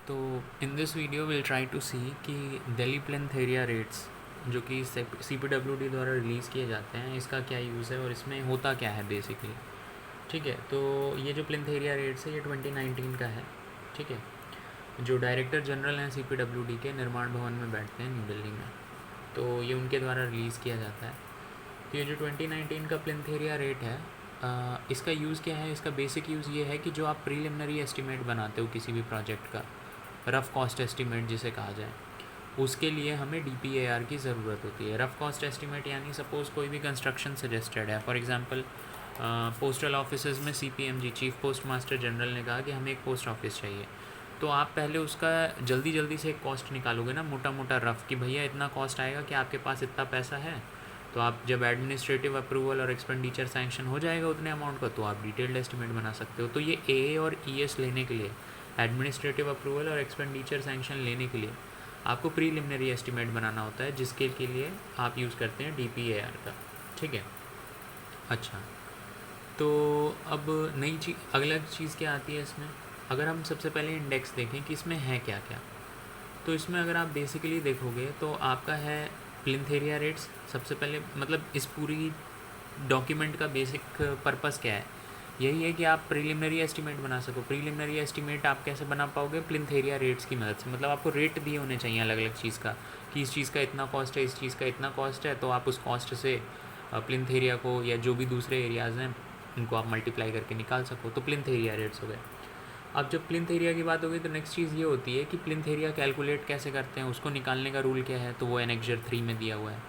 तो in this video will try to see कि Delhi plinth area rates जो कि CPWD द्वारा रिलीज़ किए जाते हैं, इसका क्या यूज़ है और इसमें होता क्या है बेसिकली। ठीक है, तो ये जो प्लिंथ एरिया रेट्स है ये 2019 का है। ठीक है, जो डायरेक्टर जनरल हैं CPWD के निर्माण भवन में बैठते हैं न्यू दिल्ली में, तो ये उनके द्वारा रिलीज़ किया जाता है। तो ये जो 2019 का प्लिंथ एरिया रेट है, इसका यूज़ क्या है। इसका बेसिक यूज़ ये है कि जो आप प्रीलिमिनरी एस्टिमेट बनाते हो किसी भी प्रोजेक्ट का, रफ़ कॉस्ट एस्टिमेट जिसे कहा जाए, उसके लिए हमें DPAR की ज़रूरत होती है। रफ़ कॉस्ट एस्टिमेट यानी सपोज़ कोई भी कंस्ट्रक्शन सजेस्टेड है, फॉर एग्जांपल पोस्टल ऑफिसेज में CPMG chief post master general ने कहा कि हमें एक पोस्ट ऑफिस चाहिए, तो आप पहले उसका जल्दी जल्दी से एक कॉस्ट निकालोगे ना, मोटा मोटा रफ़, कि भैया इतना कॉस्ट आएगा कि आपके पास इतना पैसा है। तो आप जब एडमिनिस्ट्रेटिव अप्रूवल और एक्सपेंडिचर सैंक्शन हो जाएगा उतने अमाउंट का, तो आप डिटेल्ड एस्टिमेट बना सकते हो। तो ये AA और ES लेने के लिए, एडमिनिस्ट्रेटिव अप्रूवल और एक्सपेंडिचर सैंक्शन लेने के लिए आपको प्रीलिमिनरी एस्टिमेट बनाना होता है, जिसके के लिए आप यूज़ करते हैं DPAR का। ठीक है, अच्छा, तो अब नई चीज़, अगला चीज़ क्या आती है इसमें। अगर हम सबसे पहले इंडेक्स देखें कि इसमें है क्या क्या, तो इसमें अगर आप बेसिकली देखोगे तो आपका है प्लिंथ एरिया रेट्स। सबसे पहले मतलब इस पूरी डॉक्यूमेंट का बेसिक पर्पस क्या है, यही है कि आप प्रीलिमिनरी एस्टिमेट बना सको। प्रीलिमिनरी एस्टिमेट आप कैसे बना पाओगे, प्लिंथ एरिया रेट्स की मदद से। मतलब आपको रेट दिए होने चाहिए अलग अलग चीज़ का, कि इस चीज़ का इतना कॉस्ट है, इस चीज़ का इतना कॉस्ट है, तो आप उस कॉस्ट से प्लिंथ एरिया को या जो भी दूसरे एरियाज़ हैं उनको आप मल्टीप्लाई करके निकाल सको, तो प्लिंथ एरिया रेट्स हो गए। अब जब प्लिंथ एरिया की बात होगी तो नेक्स्ट चीज़ ये होती है कि प्लिंथ एरिया कैलकुलेट कैसे करते हैं, उसको निकालने का रूल क्या है, तो वो एनेक्जर 3 में दिया हुआ है।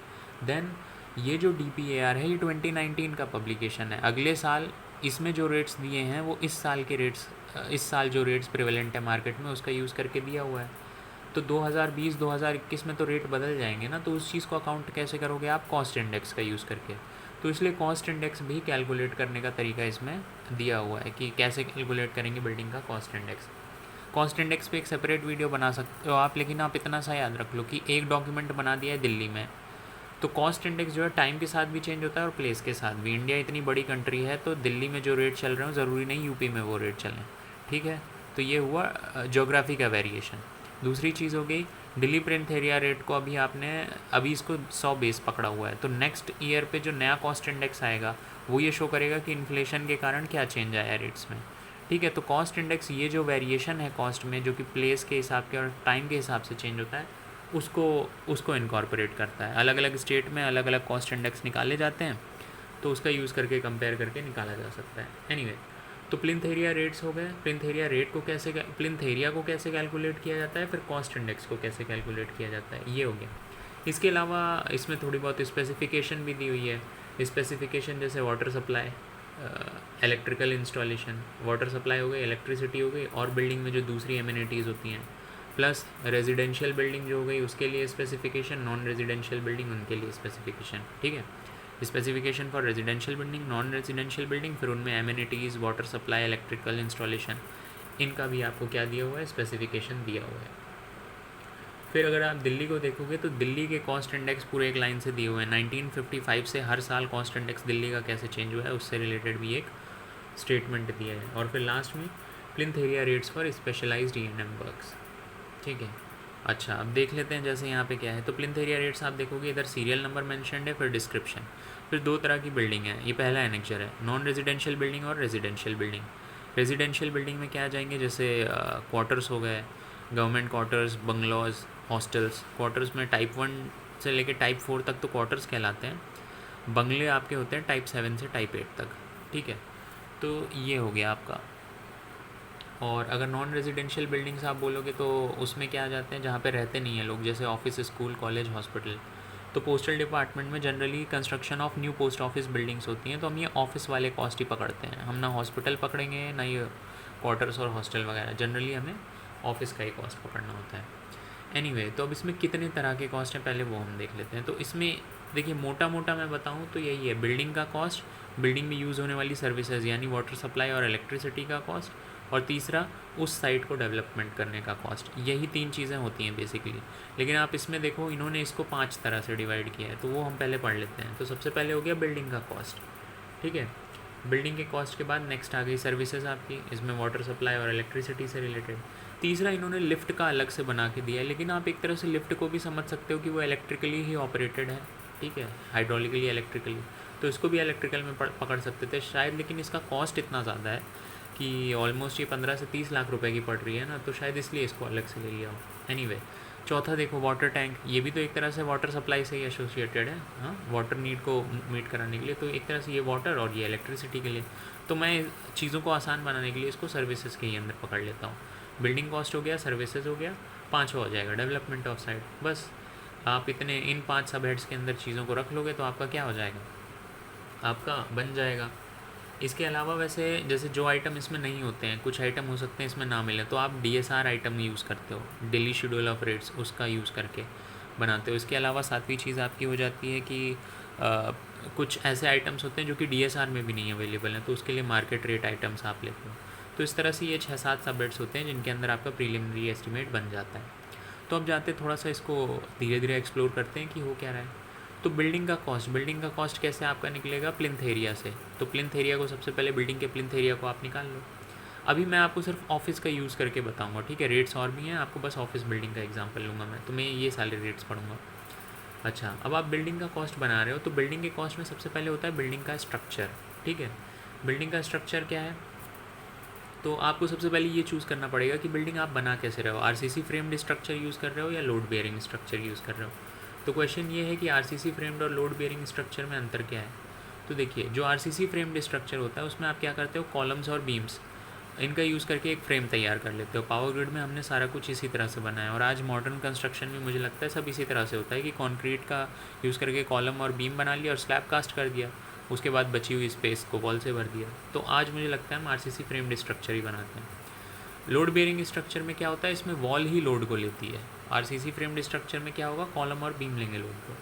देन ये जो DPAR है ये 2019 का पब्लिकेशन है। अगले साल इसमें जो रेट्स दिए हैं वो इस साल के रेट्स, इस साल जो रेट्स प्रिवेलेंट है मार्केट में उसका यूज़ करके दिया हुआ है। तो 2020-2021 में तो रेट बदल जाएंगे ना, तो उस चीज़ को अकाउंट कैसे करोगे आप, कॉस्ट इंडेक्स का यूज़ करके। तो इसलिए कॉस्ट इंडेक्स भी कैलकुलेट करने का तरीका इसमें दिया हुआ है कि कैसे कैलकुलेट करेंगे बिल्डिंग का कॉस्ट इंडेक्स। कॉस्ट इंडेक्स पे एक सेपरेट वीडियो बना सकते हो आप, लेकिन आप इतना सा याद रख लो कि एक डॉक्यूमेंट बना दिया है दिल्ली में, तो कॉस्ट इंडेक्स जो है टाइम के साथ भी चेंज होता है और प्लेस के साथ भी। इंडिया इतनी बड़ी कंट्री है, तो दिल्ली में जो रेट चल रहे हो ज़रूरी नहीं यूपी में वो रेट चलें। ठीक है, तो ये हुआ ज्योग्राफी का वेरिएशन। दूसरी चीज़ हो गई दिल्ली प्लिंथ एरिया रेट को अभी इसको 100 बेस पकड़ा हुआ है, तो नेक्स्ट ईयर पे जो नया कॉस्ट इंडेक्स आएगा वो ये शो करेगा कि इन्फ्लेशन के कारण क्या चेंज आया रेट्स में। ठीक है, तो कॉस्ट इंडेक्स ये जो वेरिएशन है कॉस्ट में, जो कि प्लेस के हिसाब के और टाइम के हिसाब से चेंज होता है, उसको उसको इनकॉर्पोरेट करता है। अलग अलग स्टेट में अलग अलग कॉस्ट इंडेक्स निकाले जाते हैं, तो उसका यूज़ करके कंपेयर करके निकाला जा सकता है। एनीवे, तो प्लिंथ एरिया रेट्स हो गए। प्लिंथ एरिया रेट को कैसे, प्लिंथ एरिया को कैसे कैलकुलेट किया जाता है, फिर कॉस्ट इंडेक्स को कैसे कैलकुलेट किया जाता है, ये हो गया। इसके अलावा इसमें थोड़ी बहुत स्पेसिफिकेशन भी दी हुई है। स्पेसिफिकेशन जैसे water supply, electrical installation, water supply हो गई, इलेक्ट्रिसिटी हो गई, और बिल्डिंग में जो दूसरी एमिनिटीज़ होती हैं, प्लस रेजिडेंशियल बिल्डिंग जो हो गई उसके लिए स्पेसिफिकेशन, नॉन रेजिडेंशियल बिल्डिंग उनके लिए स्पेसिफिकेशन। ठीक है, specification for residential building, non residential building, फिर उनमें amenities, water supply, electrical installation, इनका भी आपको क्या दिया हुआ है, स्पेसिफिकेशन दिया हुआ है। फिर अगर आप दिल्ली को देखोगे तो दिल्ली के कॉस्ट इंडेक्स पूरे एक लाइन से दिए हुए हैं। 1955 से हर साल कॉस्ट इंडेक्स दिल्ली का कैसे चेंज हुआ है उससे रिलेटेड भी एक स्टेटमेंट दिया है। और फिर लास्ट में plinth area rates for specialized E&M works. ठीक है, अच्छा, अब देख लेते हैं जैसे यहाँ पे क्या है। तो प्लिंथ एरिया रेट्स आप देखोगे इधर सीरियल नंबर मेंशन्ड है, फिर डिस्क्रिप्शन, फिर दो तरह की बिल्डिंग है। ये पहला एनेक्चर है, नॉन रेजिडेंशियल बिल्डिंग और रेजिडेंशियल बिल्डिंग। रेजिडेंशियल बिल्डिंग में क्या आ जाएंगे, जैसे क्वार्टर्स हो गए, गवर्नमेंट क्वार्टर्स, बंगलौज, हॉस्टल्स। क्वार्टर्स में टाइप 1 से लेकर टाइप 4 तक तो क्वार्टर्स कहलाते हैं। बंगले आपके होते हैं टाइप 7 से टाइप 8 तक। ठीक है, तो ये हो गया आपका। और अगर नॉन रेजिडेंशियल बिल्डिंग्स आप बोलोगे तो उसमें क्या आ जाते हैं, जहाँ पे रहते नहीं हैं लोग, जैसे ऑफिस, स्कूल, कॉलेज, हॉस्पिटल। तो पोस्टल डिपार्टमेंट में generally construction of new post office buildings होती हैं, तो हम ये ऑफिस वाले कॉस्ट ही पकड़ते हैं। हम ना हॉस्पिटल पकड़ेंगे ना ये क्वार्टर्स और हॉस्टल वगैरह, जनरली हमें ऑफिस का ही कॉस्ट पकड़ना होता है। एनीवे, तो अब इसमें कितने तरह के कॉस्ट हैं पहले वो हम देख लेते हैं। तो इसमें देखिए मोटा मोटा मैं बताऊँ तो यही है, बिल्डिंग का कॉस्ट, बिल्डिंग में यूज़ होने वाली सर्विसेज यानी वाटर सप्लाई और इलेक्ट्रिसिटी का कॉस्ट, और तीसरा उस साइट को डेवलपमेंट करने का कॉस्ट। यही तीन चीज़ें होती हैं बेसिकली। लेकिन आप इसमें देखो इन्होंने इसको 5 तरह से डिवाइड किया है, तो वो हम पहले पढ़ लेते हैं। तो सबसे पहले हो गया बिल्डिंग का कॉस्ट। ठीक है, बिल्डिंग के कॉस्ट के बाद नेक्स्ट आ गई सर्विसेज आपकी, इसमें वाटर सप्लाई और इलेक्ट्रिसिटी से रिलेटेड। तीसरा इन्होंने लिफ्ट का अलग से बना के दिया है, लेकिन आप एक तरह से लिफ्ट को भी समझ सकते हो कि वो इलेक्ट्रिकली ही ऑपरेटेड है, ठीक है, हाइड्रोलिकली इलेक्ट्रिकली, तो इसको भी इलेक्ट्रिकल में पकड़ सकते थे शायद, लेकिन इसका कॉस्ट इतना ज़्यादा है कि ऑलमोस्ट ये 15 से 30 लाख रुपए की पड़ रही है ना, तो शायद इसलिए इसको अलग से ले लिया हो। एनीवे, चौथा देखो वाटर टैंक, ये भी तो एक तरह से वाटर सप्लाई से ही एसोसिएटेड है, हाँ, वाटर नीड को मीट कराने के लिए, तो एक तरह से ये वाटर और ये इलेक्ट्रिसिटी के लिए, तो मैं चीज़ों को आसान बनाने के लिए इसको सर्विसेज के ही अंदर पकड़ लेता हूँ। बिल्डिंग कॉस्ट हो गया, सर्विसेज हो गया, पाँचवा हो जाएगा डेवलपमेंट ऑफ साइट। बस आप इतने इन 5 सब हेड्स के अंदर चीज़ों को रख लोगे तो आपका क्या हो जाएगा, आपका बन जाएगा। इसके अलावा वैसे जैसे जो आइटम इसमें नहीं होते हैं, कुछ आइटम हो सकते हैं इसमें ना मिले, तो आप DSR आइटम यूज़ करते हो, डेली शेड्यूल ऑफ रेट्स, उसका यूज़ करके बनाते हो। इसके अलावा सातवीं चीज़ आपकी हो जाती है कि कुछ ऐसे आइटम्स होते हैं जो कि DSR में भी नहीं अवेलेबल हैं, तो उसके लिए मार्केट रेट आइटम्स आप लेते हो। तो इस तरह से ये 6-7 सब हेड्स होते हैं जिनके अंदर आपका प्रीलिमिनरी एस्टिमेट बन जाता है। तो अब जाते थोड़ा सा इसको धीरे धीरे एक्सप्लोर करते हैं कि हो क्या रहा है। तो बिल्डिंग का कॉस्ट कैसे आपका निकलेगा, प्लिंथ एरिया से। तो प्लिंथ एरिया को सबसे पहले बिल्डिंग के प्लिंथ एरिया को आप निकाल लो। अभी मैं आपको सिर्फ ऑफिस का यूज़ करके बताऊंगा, ठीक है, रेट्स और भी हैं, आपको बस ऑफिस बिल्डिंग का एग्जांपल लूँगा मैं, तो मैं ये सारे रेट्स पढ़ूंगा। अच्छा, अब आप बिल्डिंग का कॉस्ट बना रहे हो, तो बिल्डिंग के कॉस्ट में सबसे पहले होता है बिल्डिंग का स्ट्रक्चर, ठीक है। बिल्डिंग का स्ट्रक्चर क्या है, तो आपको सबसे पहले ये चूज़ करना पड़ेगा कि बिल्डिंग आप बना कैसे रहे हो, RCC फ्रेम्ड स्ट्रक्चर यूज़ कर रहे हो या लोड बेयरिंग स्ट्रक्चर यूज़ कर रहे हो। तो क्वेश्चन ये है कि RCC फ्रेम्ड और लोड बेयरिंग स्ट्रक्चर में अंतर क्या है। तो देखिए, जो RCC फ्रेम्ड स्ट्रक्चर होता है उसमें आप क्या करते हो, कॉलम्स और बीम्स इनका यूज़ करके एक फ्रेम तैयार कर लेते हो। पावर ग्रिड में हमने सारा कुछ इसी तरह से बनाया, और आज मॉडर्न कंस्ट्रक्शन में मुझे लगता है सब इसी तरह से होता है कि कंक्रीट का यूज़ करके कॉलम और बीम बना लिया और स्लैब कास्ट कर दिया, उसके बाद बची हुई स्पेस को वॉल से भर दिया। तो आज मुझे लगता है हम RCC फ्रेम्ड स्ट्रक्चर ही बनाते हैं। लोड बेयरिंग स्ट्रक्चर में क्या होता है, इसमें वॉल ही लोड को लेती है। RCC फ्रेम्ड स्ट्रक्चर में क्या होगा, कॉलम और बीम लेंगे लोड को।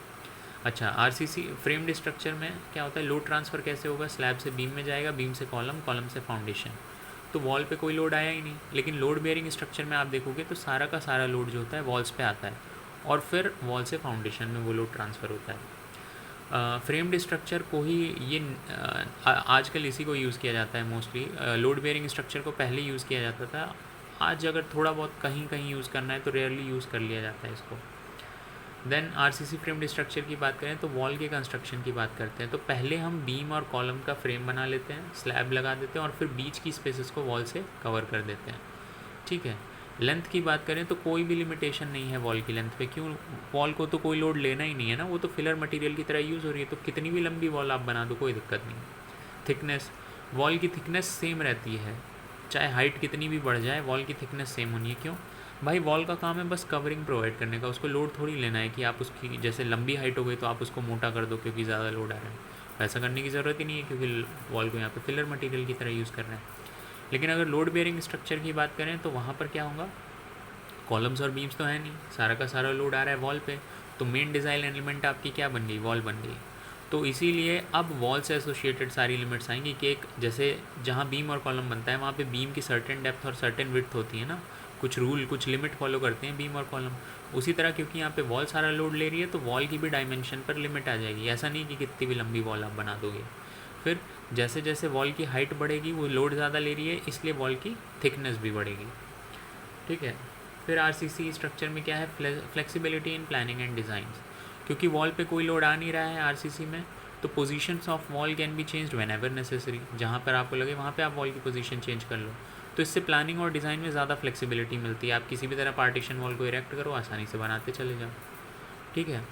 अच्छा, RCC फ्रेम्ड स्ट्रक्चर में क्या होता है, लोड ट्रांसफ़र कैसे होगा, स्लैब से बीम में जाएगा, बीम से कॉलम, कॉलम से फाउंडेशन, तो वॉल पे कोई लोड आया ही नहीं। लेकिन लोड बेयरिंग स्ट्रक्चर में आप देखोगे तो सारा का सारा लोड जो होता है वॉल्स पे आता है, और फिर वॉल से फाउंडेशन में वो लोड ट्रांसफ़र होता है। फ्रेम्ड स्ट्रक्चर को ही ये आजकल इसी को यूज़ किया जाता है मोस्टली। लोड बेयरिंग स्ट्रक्चर को पहले यूज़ किया जाता था, आज अगर थोड़ा बहुत कहीं कहीं यूज़ करना है तो रेयरली यूज़ कर लिया जाता है इसको। देन RCC फ्रेम्ड स्ट्रक्चर की बात करें तो वॉल के कंस्ट्रक्शन की बात करते हैं। तो पहले हम बीम और कॉलम का फ्रेम बना लेते हैं, स्लैब लगा देते हैं और फिर बीच की स्पेसेस को वॉल से कवर कर देते हैं, ठीक है। लेंथ की बात करें तो कोई भी लिमिटेशन नहीं है वॉल की लेंथ पे, क्यों, वॉल को तो कोई लोड लेना ही नहीं है ना, वो तो फिलर मटेरियल की तरह यूज़ हो रही है, तो कितनी भी लंबी वॉल आप बना दो कोई दिक्कत नहीं। थिकनेस, वॉल की थिकनेस सेम रहती है, चाहे हाइट कितनी भी बढ़ जाए वॉल की थिकनेस सेम होनी है। क्यों भाई, वॉल का काम है बस कवरिंग प्रोवाइड करने का, उसको लोड थोड़ी लेना है कि आप उसकी जैसे लंबी हाइट हो गई तो आप उसको मोटा कर दो क्योंकि ज़्यादा लोड आ रहा है, वैसा करने की ज़रूरत ही नहीं है क्योंकि वॉल को यहाँ पे फिलर मटेरियल की तरह यूज़ कर रहे हैं। लेकिन अगर लोड बेयरिंग स्ट्रक्चर की बात करें तो वहाँ पर क्या होगा, कॉलम्स और बीम्स तो है नहीं, सारा का सारा लोड आ रहा है वॉल पे, तो मेन डिज़ाइन एलिमेंट आपकी क्या बन गई, वॉल बन गई। तो इसीलिए अब वॉल से एसोसिएटेड सारी लिमिट्स आएंगी कि एक जैसे जहाँ बीम और कॉलम बनता है वहाँ पे बीम की सर्टेन डेप्थ और सर्टेन विड्थ होती है ना, कुछ रूल कुछ लिमिट फॉलो करते हैं बीम और कॉलम। उसी तरह क्योंकि यहाँ पे वॉल सारा लोड ले रही है तो वॉल की भी डायमेंशन पर लिमिट आ जाएगी। ऐसा नहीं कि कितनी भी लंबी वॉल आप बना दोगे, फिर जैसे जैसे वॉल की हाइट बढ़ेगी वो लोड ज़्यादा ले रही है, इसलिए वॉल की थिकनेस भी बढ़ेगी, ठीक है। फिर RCC स्ट्रक्चर में क्या है, flexibility in planning and design, क्योंकि वॉल पे कोई लोड आ नहीं रहा है RCC में, तो positions of wall can be changed when ever necessary, जहाँ पर आपको लगे वहाँ पे आप वॉल की पोजीशन चेंज कर लो। तो इससे प्लानिंग और डिज़ाइन में ज़्यादा फ्लेक्सिबिलिटी मिलती है, आप किसी भी तरह पार्टीशन वॉल को इरेक्ट करो, आसानी से बनाते चले जाओ, ठीक है।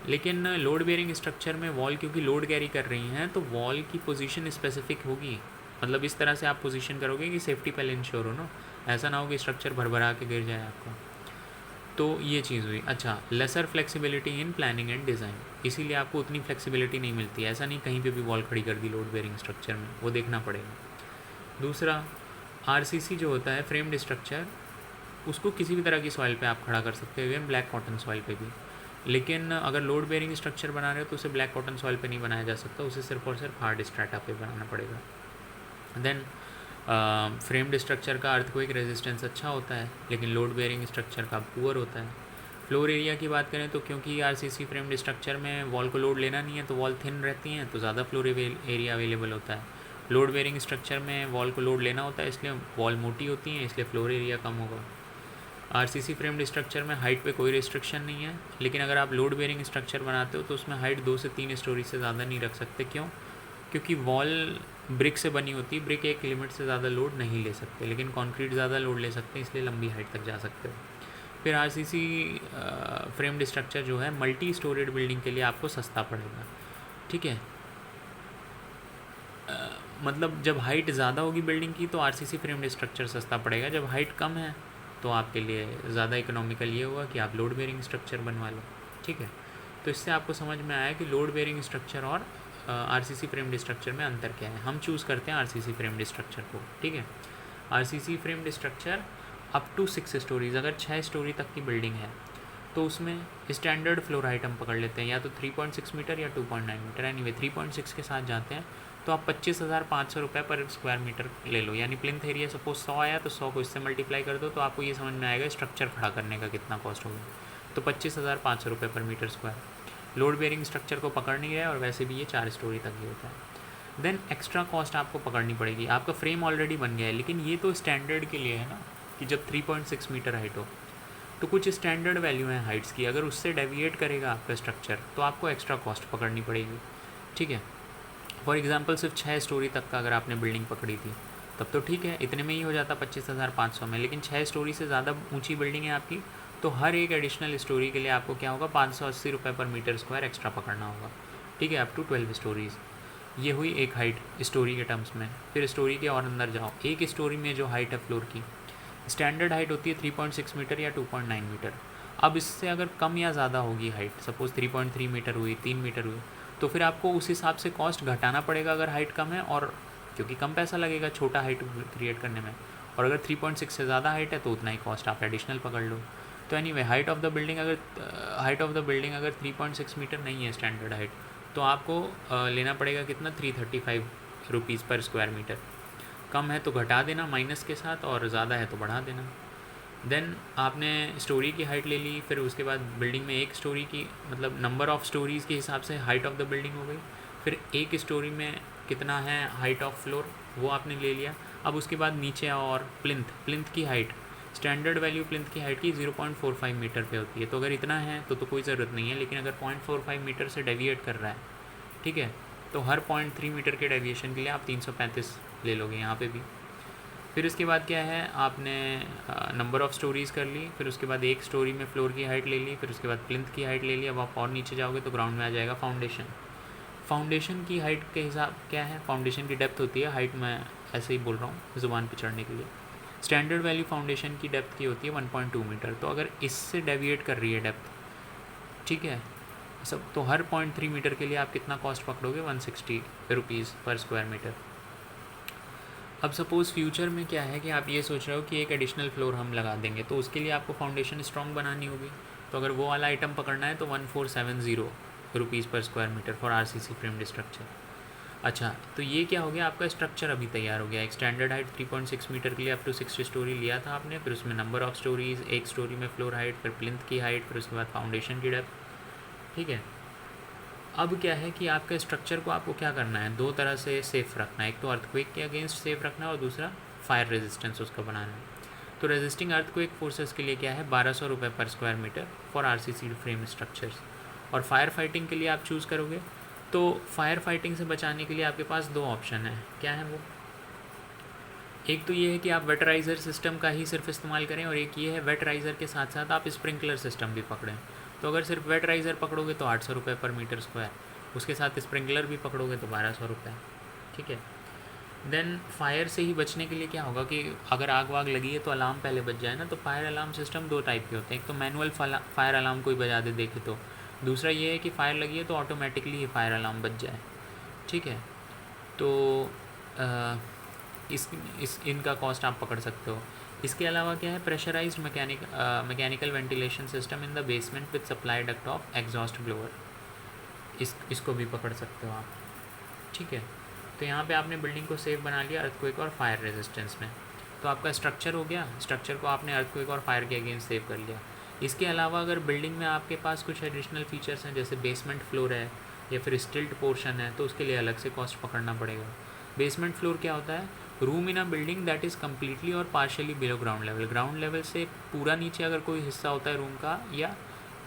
लेकिन लोड बेयरिंग स्ट्रक्चर में वॉल क्योंकि लोड कैरी कर रही हैं तो वॉल की पोजीशन स्पेसिफिक होगी, मतलब इस तरह से आप पोजीशन करोगे कि सेफ्टी पहले इंश्योर हो ना, ऐसा ना हो कि स्ट्रक्चर भरभरा के गिर जाए आपका। तो ये चीज़ हुई। अच्छा, lesser flexibility in planning and design, इसीलिए आपको उतनी फ्लेक्सिबिलिटी नहीं मिलती है, ऐसा नहीं कहीं पे भी वॉल खड़ी कर दी लोड बेयरिंग स्ट्रक्चर में, वो देखना पड़ेगा। दूसरा, RCC जो होता है फ्रेम्ड स्ट्रक्चर, उसको किसी भी तरह की सॉइल पे आप खड़ा कर सकते हो, इवन ब्लैक कॉटन सॉइल पे भी। लेकिन अगर लोड बेयरिंग स्ट्रक्चर बना रहे हो तो उसे ब्लैक कॉटन सॉइल पे नहीं बनाया जा सकता, उसे सिर्फ और सिर्फ हार्ड स्ट्रैटा पे बनाना पड़ेगा। देन फ्रेम्ड स्ट्रक्चर का अर्थक्वेक रेजिस्टेंस अच्छा होता है, लेकिन लोड बेयरिंग स्ट्रक्चर का पुअर होता है। फ्लोर एरिया की बात करें तो क्योंकि RCC फ्रेम्ड स्ट्रक्चर में वॉल को लोड लेना नहीं है तो वॉल थिन रहती हैं, तो ज़्यादा फ्लोर एरिया अवेलेबल होता है। लोड बेयरिंग स्ट्रक्चर में वॉल को लोड लेना होता है, इसलिए वॉल मोटी होती हैं, इसलिए फ्लोर एरिया कम होगा। आरसीसी फ्रेम्ड स्ट्रक्चर में हाइट पे कोई रिस्ट्रिक्शन नहीं है, लेकिन अगर आप लोड बेयरिंग स्ट्रक्चर बनाते हो तो उसमें हाइट 2 से 3 स्टोरी से ज़्यादा नहीं रख सकते। क्यों? क्योंकि वॉल ब्रिक से बनी होती है, ब्रिक एक लिमिट से ज़्यादा लोड नहीं ले सकते, लेकिन कंक्रीट ज़्यादा लोड ले सकते हैं, इसलिए लंबी हाइट तक जा सकते हो। फिर आरसीसी फ्रेम्ड स्ट्रक्चर जो है मल्टी स्टोरेड बिल्डिंग के लिए आपको सस्ता पड़ेगा। ठीक है, मतलब जब हाइट ज़्यादा होगी बिल्डिंग की तो आरसीसी फ्रेम्ड स्ट्रक्चर सस्ता पड़ेगा, जब हाइट कम है तो आपके लिए ज़्यादा इकोनॉमिकल ये होगा कि आप लोड बेयरिंग स्ट्रक्चर बनवा लो। ठीक है, तो इससे आपको समझ में आया कि लोड बेयरिंग स्ट्रक्चर और आरसीसी फ्रेम्ड स्ट्रक्चर में अंतर क्या है। हम चूज़ करते हैं आरसीसी फ्रेम्ड स्ट्रक्चर को। ठीक है, RCC framed structure up to 6 storeys, अगर 6 स्टोरी तक की बिल्डिंग है तो उसमें स्टैंडर्ड फ्लोर हाइट हम पकड़ लेते हैं, या तो 3.6 मीटर या 2.9 मीटर। एनीवे 3.6 के साथ जाते हैं तो आप 25,500 रुपये पर स्क्वायर मीटर ले लो, यानी प्लिंथ एरिया सपोज 100 आया तो 100 को इससे मल्टीप्लाई कर दो तो आपको ये समझ में आएगा स्ट्रक्चर खड़ा करने का कितना कॉस्ट होगा। तो 25,500 रुपये per metre square. Load bearing structure को पकड़ नहीं रहा है और वैसे भी ये 4 स्टोरी तक ही होता है। देन एक्स्ट्रा कॉस्ट आपको पकड़नी पड़ेगी। आपका फ्रेम ऑलरेडी बन गया है, लेकिन ये तो स्टैंडर्ड के लिए है ना कि जब 3.6 मीटर हाइट हो तो कुछ स्टैंडर्ड वैल्यू है हाइट्स की, अगर उससे डेविएट करेगा आपका स्ट्रक्चर तो आपको एक्स्ट्रा कॉस्ट पकड़नी पड़ेगी। ठीक है, फॉर एग्जांपल सिर्फ 6 स्टोरी तक का अगर आपने बिल्डिंग पकड़ी थी तब तो ठीक है, इतने में ही हो जाता 25,500 में, लेकिन 6 स्टोरी से ज़्यादा ऊंची बिल्डिंग है आपकी तो हर एक एडिशनल स्टोरी के लिए आपको क्या होगा 580 रुपये पर मीटर स्क्वायर एक्स्ट्रा पकड़ना होगा। ठीक है, अप टू 12 स्टोरीज़। ये हुई एक हाइट स्टोरी के टर्म्स में। फिर स्टोरी के और अंदर जाओ, एक स्टोरी में जो हाइट है फ्लोर की स्टैंडर्ड हाइट होती है 3.6 मीटर या 2.9 मीटर। अब इससे अगर कम या ज़्यादा होगी हाइट, सपोज़ 3.3 मीटर हुई, 3 मीटर हुई, तो फिर आपको उस हिसाब से कॉस्ट घटाना पड़ेगा अगर हाइट कम है, और क्योंकि कम पैसा लगेगा छोटा हाइट क्रिएट करने में, और अगर 3.6 से ज़्यादा हाइट है तो उतना ही कॉस्ट आप एडिशनल पकड़ लो। तो anyway height of the building अगर 3.6 मीटर नहीं है स्टैंडर्ड हाइट तो आपको लेना पड़ेगा कितना 335 रुपीज़ पर स्क्वायर मीटर। कम है तो घटा देना माइनस के साथ, और ज़्यादा है तो बढ़ा देना। देन आपने स्टोरी की हाइट ले ली, फिर उसके बाद बिल्डिंग में एक स्टोरी की मतलब नंबर ऑफ़ स्टोरीज़ के हिसाब से हाइट ऑफ द बिल्डिंग हो गई। फिर एक स्टोरी में कितना है हाइट ऑफ फ्लोर वो आपने ले लिया। अब उसके बाद नीचे और प्लिंथ की हाइट, स्टैंडर्ड वैल्यू प्लिंथ की हाइट की 0.45 मीटर पे होती है, तो अगर इतना है तो कोई ज़रूरत नहीं है, लेकिन अगर 0.45 मीटर से डेविएट कर रहा है, ठीक है, तो हर 0.3 मीटर के डेविएशन के लिए आप 335 ले लोगे यहाँ पे भी। फिर उसके बाद क्या है, आपने नंबर ऑफ़ स्टोरीज़ कर ली, फिर उसके बाद एक स्टोरी में फ्लोर की हाइट ले ली, फिर उसके बाद प्लिंथ की हाइट ले ली। अब आप और नीचे जाओगे तो ग्राउंड में आ जाएगा फाउंडेशन की हाइट के हिसाब क्या है, फाउंडेशन की डेप्थ होती है, हाइट मैं ऐसे ही बोल रहा हूँ ज़ुबान पे चढ़ने के लिए। स्टैंडर्ड वैल्यू फाउंडेशन की डेप्थ की होती है 1.2 मीटर, तो अगर इससे डेविएट कर रही है डेप्थ, ठीक है सब, तो हर 0.3 मीटर के लिए आप कितना cost पकड़ोगे 160 rupees per square metre. अब सपोज़ फ्यूचर में क्या है कि आप ये सोच रहे हो कि एक एडिशनल फ्लोर हम लगा देंगे, तो उसके लिए आपको फाउंडेशन स्ट्रॉन्ग बनानी होगी, तो अगर वो वाला आइटम पकड़ना है तो 1470 rupees per square metre for RCC framed structure. अच्छा, तो ये क्या हो गया, आपका स्ट्रक्चर अभी तैयार हो गया। एक स्टैंडर्ड हाइट 3.6 मीटर के लिए अप टू 6 स्टोरी लिया था आपने, फिर उसमें नंबर ऑफ़ स्टोरीज़, एक स्टोरी में फ्लोर हाइट, फिर प्लिंथ की हाइट, फिर उसके बाद फाउंडेशन की डेप्थ। ठीक है, अब क्या है कि आपके स्ट्रक्चर को आपको क्या करना है, दो तरह से सेफ़ रखना है, एक तो अर्थक्वेक के अगेंस्ट सेफ़ रखना है और दूसरा फायर रेजिस्टेंस उसका बनाना है। तो रेजिस्टिंग अर्थक्वेक फोर्सेस के लिए क्या है 1200 रुपये per square metre for RCC frame structures. और फायर फाइटिंग के लिए आप चूज़ करोगे तो फायर फाइटिंग से बचाने के लिए आपके पास दो ऑप्शन है। क्या है वो, एक तो ये है कि आप वेटराइज़र सिस्टम का ही सिर्फ इस्तेमाल करें, और एक ये है वेटराइज़र के साथ साथ आप स्प्रिंकलर सिस्टम भी पकड़ें। तो अगर सिर्फ वेटराइज़र पकड़ोगे तो 800 रुपये पर मीटर स्क्वायर, उसके साथ स्प्रिंकलर भी पकड़ोगे तो 1200 रुपये। ठीक है, देन फायर से ही बचने के लिए क्या होगा कि अगर आग वाग लगी है तो अलार्म पहले बज जाए ना, तो फायर अलार्म सिस्टम दो टाइप के होते हैं, एक तो मैनुअल फायर अलार्म कोई बजा दे देखे तो, दूसरा ये है कि फायर लगी है तो ऑटोमेटिकली ही फायर अलार्म बज जाए। ठीक है, तो इनका कॉस्ट आप पकड़ सकते हो। इसके अलावा क्या है, pressurised mechanical ventilation system in the basement with supply duct of exhaust blower, इसको भी पकड़ सकते हो आप। ठीक है, तो यहाँ पे आपने बिल्डिंग को सेफ बना लिया अर्थक्वेक और फायर रेजिस्टेंस में। तो आपका स्ट्रक्चर हो गया, स्ट्रक्चर को आपने अर्थक्वेक और फायर के अगेंस्ट सेव कर लिया। इसके अलावा अगर बिल्डिंग में आपके पास कुछ एडिशनल फीचर्स हैं, जैसे बेसमेंट फ्लोर है या फिर स्टिल्ट पोर्शन है, तो उसके लिए अलग से कॉस्ट पकड़ना पड़ेगा। बेसमेंट फ्लोर क्या होता है, room in a building that is completely और partially below ground level. Ground level से पूरा नीचे अगर कोई हिस्सा होता है रूम का या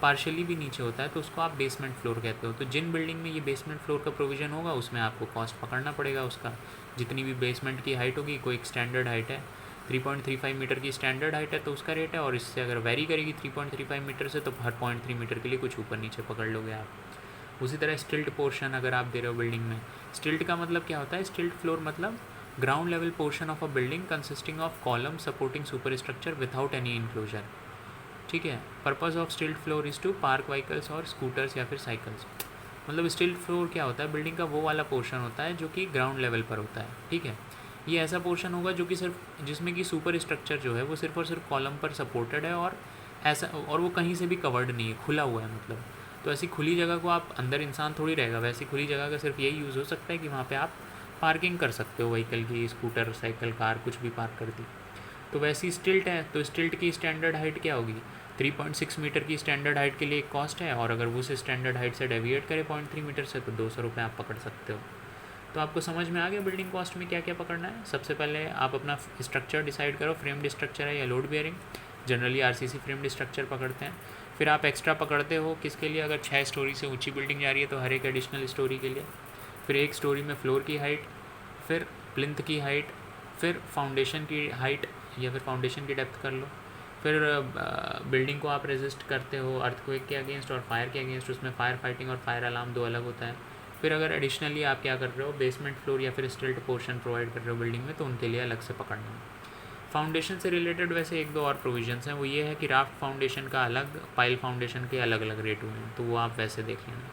पार्शियली भी नीचे होता है तो उसको आप बेसमेंट फ्लोर कहते हो। तो जिन बिल्डिंग में ये बेसमेंट फ्लोर का प्रोविज़न होगा उसमें आपको कॉस्ट पकड़ना पड़ेगा उसका। जितनी भी बेसमेंट की हाइट होगी, कोई एक स्टैंडर्ड हाइट है 3.35 मीटर की स्टैंडर्ड हाइट है तो उसका रेट है, और इससे अगर वेरी करेगी 3.35 मीटर से तो हर 0.3 मीटर के लिए कुछ ऊपर नीचे पकड़ लोगे आप। उसी तरह स्टिल्ट पोर्शन अगर आप दे रहे हो बिल्डिंग में, स्टिल्ट का मतलब क्या होता है? स्टिल्ट फ्लोर मतलब ground level portion of a building consisting of column supporting super structure without any enclosure. ठीक है। Purpose of stilt floor is to park vehicles और स्कूटर्स या फिर साइकिल्स। मतलब स्टिल्ट फ्लोर क्या होता है? बिल्डिंग का वो वाला पोर्शन होता है जो कि ग्राउंड लेवल पर होता है। ठीक है। ये ऐसा पोर्शन होगा जो कि सिर्फ जिसमें कि सुपर स्ट्रक्चर जो है वो सिर्फ और सिर्फ कॉलम पर सपोर्टेड है, और ऐसा, और वो कहीं से भी कवर्ड नहीं है, खुला हुआ है मतलब। तो ऐसी खुली जगह को आप, अंदर इंसान थोड़ी रहेगा, वैसी खुली जगह का सिर्फ यही यूज़ हो सकता है कि वहाँ पे आप पार्किंग कर सकते हो व्हीकल की, स्कूटर, साइकिल, कार, कुछ भी पार्क कर दी। तो वैसी स्टिल्ट है, तो स्टिल्ट की स्टैंडर्ड हाइट क्या होगी? 3.6 मीटर की स्टैंडर्ड हाइट के लिए एक कॉस्ट है, और अगर वो उस स्टैंडर्ड हाइट से डेविएट करे 0.3 मीटर से तो 200 रुपये आप पकड़ सकते हो। तो आपको समझ में आ गया बिल्डिंग कॉस्ट में क्या क्या पकड़ना है। सबसे पहले आप अपना स्ट्रक्चर डिसाइड करो, फ्रेम्ड स्ट्रक्चर है या load bearing. Generally RCC framed structure पकड़ते हैं। फिर आप एक्स्ट्रा पकड़ते हो किसके लिए? अगर 6 स्टोरी से ऊंची बिल्डिंग जा रही है तो हर एक एडिशनल स्टोरी के लिए। फिर एक स्टोरी में फ्लोर की हाइट, फिर प्लिंथ की हाइट, फिर फाउंडेशन की हाइट या फिर फाउंडेशन की डेप्थ कर लो। फिर बिल्डिंग को आप रेजिस्ट करते हो अर्थक्वेक के अगेंस्ट और फायर के अगेंस्ट, उसमें फायर फाइटिंग और फायर अलार्म दो अलग होता है। फिर अगर एडिशनली आप क्या कर रहे हो, बेसमेंट फ्लोर या फिर स्टिल्ट पोर्शन प्रोवाइड कर रहे हो बिल्डिंग में, तो उनके लिए अलग से पकड़ना है। फाउंडेशन से रिलेटेड वैसे एक दो और प्रोविजंस हैं, वो ये है कि राफ्ट फाउंडेशन का अलग, पाइल फाउंडेशन के अलग अलग रेट हुए हैं, तो वो आप वैसे देख लेना।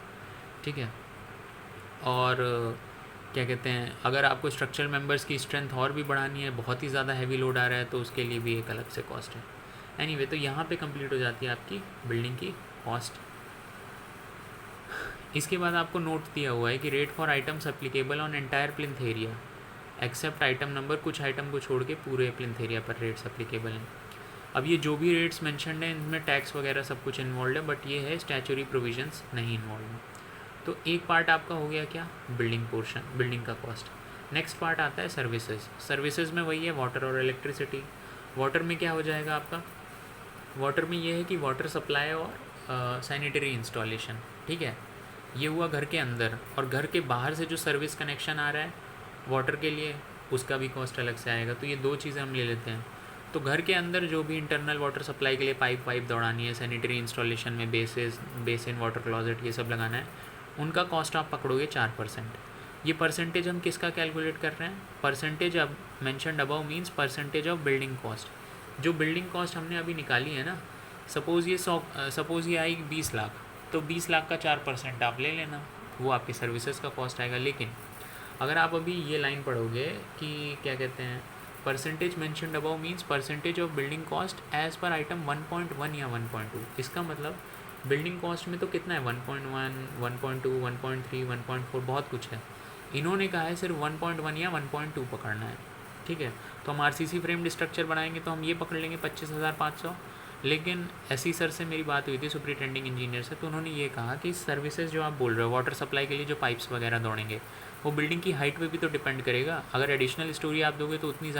ठीक है। और क्या कहते हैं, अगर आपको स्ट्रक्चरल मेंबर्स की स्ट्रेंथ और भी बढ़ानी है, बहुत ही ज़्यादा हैवी लोड आ रहा है, तो उसके लिए भी एक अलग से कॉस्ट है। एनीवे, तो यहाँ पे कंप्लीट हो जाती है आपकी बिल्डिंग की कॉस्ट। इसके बाद आपको नोट दिया हुआ है कि rate for items applicable on entire plinth area except item number, कुछ आइटम को छोड़ के पूरे प्लिंथ एरिया पर रेट्स एप्लीकेबल हैं। अब ये जो भी रेट्स मेंशन्ड हैं इनमें टैक्स वगैरह सब कुछ इन्वॉल्व है, बट ये है स्टैच्यूरी प्रोविजंस नहीं इन्वॉल्व है। तो एक पार्ट आपका हो गया क्या? बिल्डिंग पोर्शन, बिल्डिंग का कॉस्ट। नेक्स्ट पार्ट आता है सर्विसेज। सर्विसेज में वही है वाटर और इलेक्ट्रिसिटी। वाटर में क्या हो जाएगा आपका? वाटर में ये है कि वाटर सप्लाई और सैनिटरी इंस्टॉलेशन। ठीक है। ये हुआ घर के अंदर, और घर के बाहर से जो सर्विस कनेक्शन आ रहा है वाटर के लिए, उसका भी कॉस्ट अलग से आएगा। तो ये दो चीज़ें हम ले लेते हैं। तो घर के अंदर जो भी इंटरनल वाटर सप्लाई के लिए पाइप वाइप दौड़ानी है, सैनिटरी इंस्टॉलेशन में बेसिन, वाटर क्लॉजेट, ये सब लगाना है, उनका कॉस्ट आप पकड़ोगे 4%। ये परसेंटेज हम किसका कैलकुलेट कर रहे हैं? परसेंटेज अब mentioned above means percentage of building cost. जो बिल्डिंग कॉस्ट हमने अभी निकाली है ना, सपोज़ ये आई 20 लाख, तो 20 लाख का 4% आप ले लेना, वो आपके सर्विसेज का कॉस्ट आएगा। लेकिन अगर आप अभी ये लाइन पढ़ोगे कि क्या कहते हैं, percentage mentioned above means percentage of building cost as per item 1.1 या 1.2, इसका मतलब बिल्डिंग कॉस्ट में तो कितना है? 1.1, 1.2, 1.3, 1.4, बहुत कुछ है। इन्होंने कहा है सिर्फ 1.1 या 1.2 पकड़ना है। ठीक है। तो हम आरसीसी फ्रेम्ड स्ट्रक्चर बनाएंगे तो हम ये पकड़ लेंगे 25,500। लेकिन एसई सर से मेरी बात हुई थी, सुपरिटेंडिंग इंजीनियर से, तो उन्होंने ये कहा कि सर्विसेज जो आप बोल रहे हो वाटर सप्लाई के लिए जो पाइप्स वगैरह दौड़ेंगे, वो बिल्डिंग की हाइट पे भी तो डिपेंड करेगा। अगर एडिशनल स्टोरी आप दोगे तो उतनी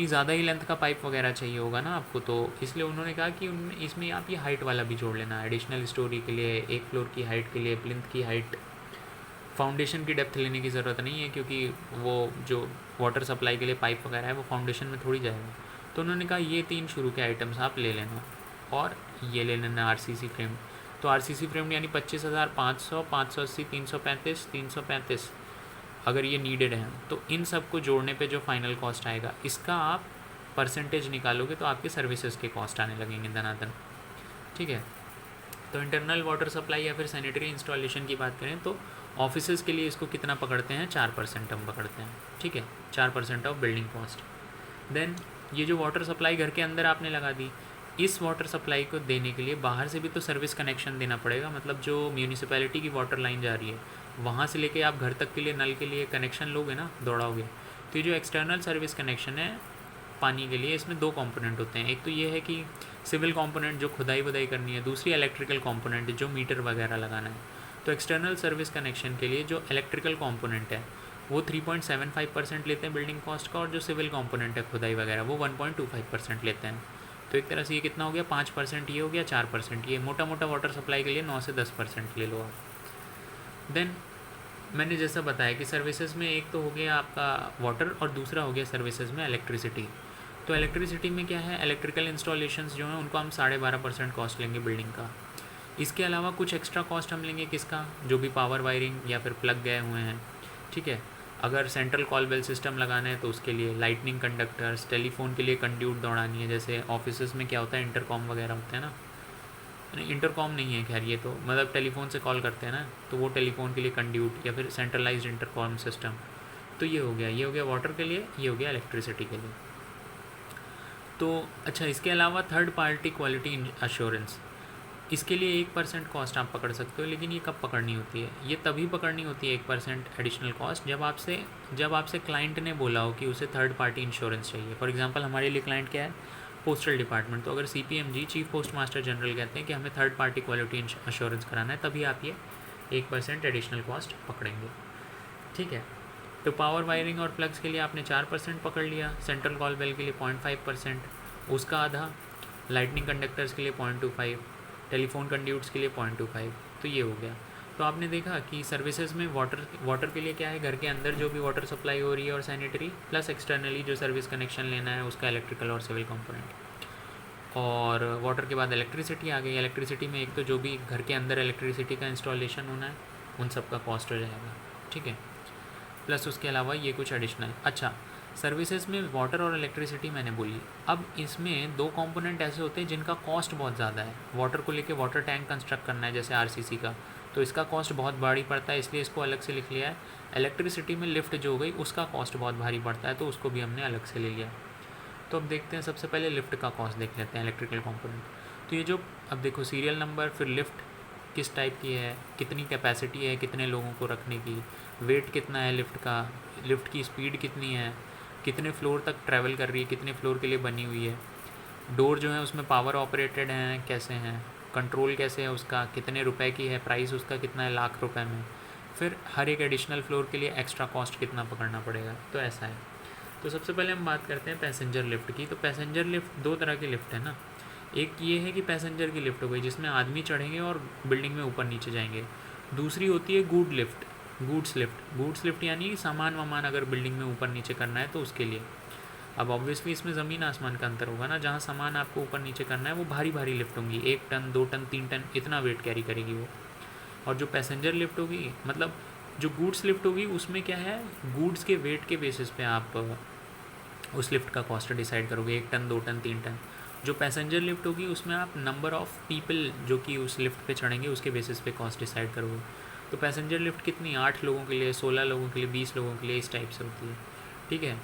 ज़्यादा ही लेंथ का पाइप वगैरह चाहिए होगा ना आपको। तो इसलिए उन्होंने कहा कि इसमें आप ये हाइट वाला भी जोड़ लेना, एडिशनल स्टोरी के लिए, एक फ्लोर की हाइट के लिए, प्लिंथ की हाइट। फाउंडेशन की डेप्थ लेने की ज़रूरत नहीं है, क्योंकि वो जो वाटर सप्लाई के लिए पाइप वगैरह है वो फाउंडेशन में थोड़ी जाएगा। तो उन्होंने कहा ये 3 शुरू के आइटम्स आप ले लेना, और ये ले लेना आरसीसी फ्रेम। तो आरसीसी फ्रेम यानी 25,500, 580, 335, 335 अगर ये नीडेड है, तो इन सब को जोड़ने पे जो फाइनल कॉस्ट आएगा, इसका आप परसेंटेज निकालोगे तो आपके सर्विसेज के कॉस्ट आने लगेंगे धनाधन। ठीक है। तो इंटरनल वाटर सप्लाई या फिर सैनिटरी इंस्टॉलेशन की बात करें तो ऑफिसेज़ के लिए इसको कितना पकड़ते हैं? 4% हम पकड़ते हैं। ठीक है। 4% ऑफ बिल्डिंग कॉस्ट। देन ये जो वाटर सप्लाई घर के अंदर आपने लगा दी, इस वाटर सप्लाई को देने के लिए बाहर से भी तो सर्विस कनेक्शन देना पड़ेगा। मतलब जो म्यूनिसिपैलिटी की वाटर लाइन जा रही है, वहाँ से लेके आप घर तक के लिए नल के लिए कनेक्शन लोगे ना, दौड़ाओगे। तो ये जो एक्सटर्नल सर्विस कनेक्शन है पानी के लिए, इसमें 2 कंपोनेंट होते हैं। एक तो ये है कि सिविल कंपोनेंट जो खुदाई वदाई करनी है, दूसरी इलेक्ट्रिकल कंपोनेंट जो मीटर वगैरह लगाना है। तो एक्सटर्नल सर्विस कनेक्शन के लिए जो इलेक्ट्रिकल कंपोनेंट है वो 3.75% लेते हैं बिल्डिंग कॉस्ट का, और जो सिविल कंपोनेंट है खुदाई वगैरह वो 1.25% लेते हैं। तो एक तरह से ये कितना हो गया, 5% ये हो गया, 4% ये। मोटा मोटा वाटर सप्लाई के लिए 9 से 10% ले लो आप। देन मैंने जैसा बताया कि सर्विसेज में एक तो हो गया आपका वाटर और दूसरा हो गया सर्विसेज में इलेक्ट्रिसिटी। तो इलेक्ट्रिसिटी में क्या है, इलेक्ट्रिकल इंस्टॉलेशंस जो हैं उनको हम 12.5% कॉस्ट लेंगे बिल्डिंग का। इसके अलावा कुछ एक्स्ट्रा कॉस्ट हम लेंगे किसका, जो भी पावर वायरिंग या फिर प्लग गए हुए हैं, ठीक है। अगर सेंट्रल कॉल बेल सिस्टम लगाना है तो उसके लिए लाइटनिंग कंडक्टर्स, टेलीफोन के लिए कंड्यूट दौड़ानी है, जैसे ऑफिस में क्या होता है इंटरकॉम वगैरह होते हैं ना, इंटरकॉम नहीं है खैर, ये तो मतलब टेलीफोन से कॉल करते हैं ना, तो वो टेलीफोन के लिए कंड्यूट या फिर सेंट्रलाइज्ड इंटरकॉम सिस्टम। तो ये हो गया वाटर के लिए, ये हो गया इलेक्ट्रिसिटी के लिए। तो अच्छा, इसके अलावा थर्ड पार्टी क्वालिटी अश्योरेंस, इसके लिए 1% कॉस्ट आप पकड़ सकते हो, लेकिन ये कब पकड़नी होती है, ये तभी पकड़नी होती है 1% एडिशनल कॉस्ट जब आपसे क्लाइंट ने बोला हो कि उसे थर्ड पार्टी इंश्योरेंस चाहिए। फॉर एग्जांपल हमारे लिए क्लाइंट क्या है, पोस्टल डिपार्टमेंट। तो अगर CPMG chief post master general कहते हैं कि हमें थर्ड पार्टी क्वालिटी अश्योरेंस कराना है, तभी आप ये 1% एडिशनल कॉस्ट पकड़ेंगे, ठीक है। तो पावर वायरिंग और प्लग्स के लिए आपने 4% पकड़ लिया, सेंट्रल कॉल बेल के लिए 0.5%, उसका आधा, लाइटनिंग कंडक्टर्स के लिए 0.25, टेलीफोन कंड्यूट्स के लिए 0.25। तो ये हो गया। तो आपने देखा कि सर्विसेज में वाटर के लिए क्या है, घर के अंदर जो भी वाटर सप्लाई हो रही है और सैनिटरी, प्लस एक्सटर्नली जो सर्विस कनेक्शन लेना है उसका इलेक्ट्रिकल और सिविल कंपोनेंट। और वाटर के बाद इलेक्ट्रिसिटी आ गई। इलेक्ट्रिसिटी में एक तो जो भी घर के अंदर इलेक्ट्रिसिटी का इंस्टॉलेशन होना है उन सब का कॉस्ट हो जाएगा, ठीक है, प्लस उसके अलावा ये कुछ एडिशनल। अच्छा, सर्विसेज में वाटर और इलेक्ट्रिसिटी मैंने बोली। अब इसमें दो कंपोनेंट ऐसे होते हैं जिनका कॉस्ट बहुत ज़्यादा है। वाटर को लेके वाटर टैंक कंस्ट्रक्ट करना है जैसे RCC का, तो इसका कॉस्ट बहुत भारी पड़ता है, इसलिए इसको अलग से लिख लिया है। इलेक्ट्रिसिटी में लिफ्ट जो हो गई उसका कॉस्ट बहुत भारी पड़ता है, तो उसको भी हमने अलग से ले लिया। तो अब देखते हैं, सबसे पहले लिफ्ट का कॉस्ट देख लेते हैं, इलेक्ट्रिकल कंपोनेंट। तो ये जो अब देखो सीरियल नंबर, फिर लिफ्ट किस टाइप की है, कितनी कैपेसिटी है, कितने लोगों को रखने की, वेट कितना है लिफ्ट का, लिफ्ट की स्पीड कितनी है, कितने फ्लोर तक ट्रैवल कर रही है, कितने फ्लोर के लिए बनी हुई है, डोर जो है उसमें पावर ऑपरेटेड हैं कैसे हैं, कंट्रोल कैसे है उसका, कितने रुपए की है, प्राइस उसका कितना है लाख रुपए में, फिर हर एक एडिशनल फ्लोर के लिए एक्स्ट्रा कॉस्ट कितना पकड़ना पड़ेगा। तो ऐसा है। तो सबसे पहले हम बात करते हैं पैसेंजर लिफ्ट की। तो पैसेंजर लिफ्ट दो तरह की लिफ्ट है ना, एक ये है कि पैसेंजर की लिफ्ट हो गई जिसमें आदमी चढ़ेंगे और बिल्डिंग में ऊपर नीचे जाएंगे। दूसरी होती है गूड्स लिफ्ट यानी सामान वामान अगर बिल्डिंग में ऊपर नीचे करना है तो उसके लिए। अब ऑब्वियसली इसमें ज़मीन आसमान का अंतर होगा ना, जहाँ सामान आपको ऊपर नीचे करना है वो भारी भारी लिफ्ट होंगी, 1 टन 2 टन 3 टन इतना वेट कैरी करेगी वो। और जो पैसेंजर लिफ्ट होगी, मतलब जो गूड्स लिफ्ट होगी, उसमें क्या है, गूड्स के वेट के बेसिस पे आप उस लिफ्ट का कॉस्ट डिसाइड करोगे, 1 टन 2 टन 3 टन। जो पैसेंजर लिफ्ट होगी उसमें आप नंबर ऑफ़ पीपल जो कि उस लिफ्ट पे चढ़ेंगे उसके बेसिस पे कॉस्ट डिसाइड करोगे। तो पैसेंजर लिफ्ट कितनी, 8 लोगों के लिए, 16 लोगों के लिए, 20 लोगों के लिए, इस टाइप से होती है, ठीक है।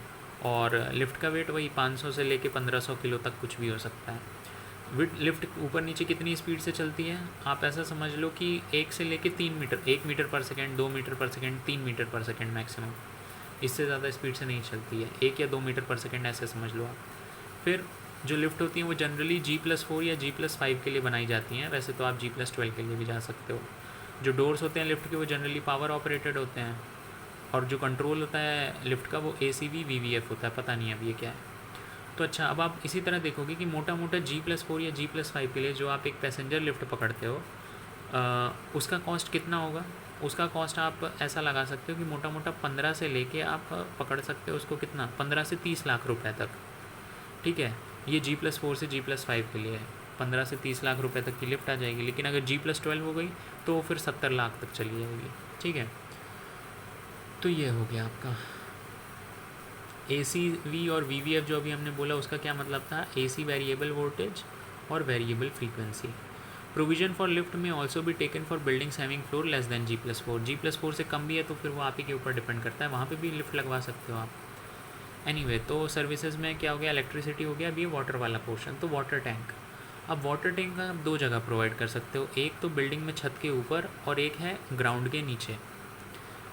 और लिफ्ट का वेट वही 500 से लेके 1500 किलो तक कुछ भी हो सकता है। लिफ्ट ऊपर नीचे कितनी स्पीड से चलती है, आप ऐसा समझ लो कि 1 से लेके 3 मीटर, 1 मीटर पर सेकेंड, 2 मीटर पर सेकेंड, 3 मीटर पर सेकेंड मैक्सिमम, इससे ज़्यादा स्पीड से नहीं चलती है, 1 या 2 मीटर पर सेकेंड ऐसे समझ लो आप। फिर जो लिफ्ट होती हैं वो जनरली G+4 या G+5 के लिए बनाई जाती हैं, वैसे तो आप G+12 के लिए भी जा सकते हो। जो डोर्स होते हैं लिफ्ट के वो जनरली पावर ऑपरेटेड होते हैं, और जो कंट्रोल होता है लिफ्ट का वो ACV VVF होता है, पता नहीं अब ये क्या है। तो अच्छा, अब आप इसी तरह देखोगे कि मोटा मोटा G+4 या G+5 के लिए जो आप एक पैसेंजर लिफ्ट पकड़ते हो उसका कॉस्ट कितना होगा। उसका कॉस्ट आप ऐसा लगा सकते हो कि मोटा मोटा 15 से लेके आप पकड़ सकते हो उसको कितना, 15 से 30 लाख रुपए तक, ठीक है। ये G+4 से G+5 के लिए है, 15 से 30 लाख रुपए तक की लिफ्ट आ जाएगी। लेकिन अगर G+12 हो गई तो फिर 70 लाख तक चली जाएगी, ठीक है। तो ये हो गया आपका ACV और VVF जो अभी हमने बोला उसका क्या मतलब था, AC वेरिएबल वोल्टेज और variable frequency. Provision for lift में ऑल्सो भी taken for buildings having floor less than G+4। G+4 से कम भी है तो फिर वो आप ही के ऊपर डिपेंड करता है, वहाँ पे भी लिफ्ट लगवा सकते हो आप। एनीवे, तो सर्विसेज में क्या हो गया, इलेक्ट्रिसिटी हो गया, अभी ये वाटर वाला पोर्शन। तो वाटर टैंक, अब वाटर टैंक आप दो जगह प्रोवाइड कर सकते हो, एक तो बिल्डिंग में छत के ऊपर और एक है ग्राउंड के नीचे।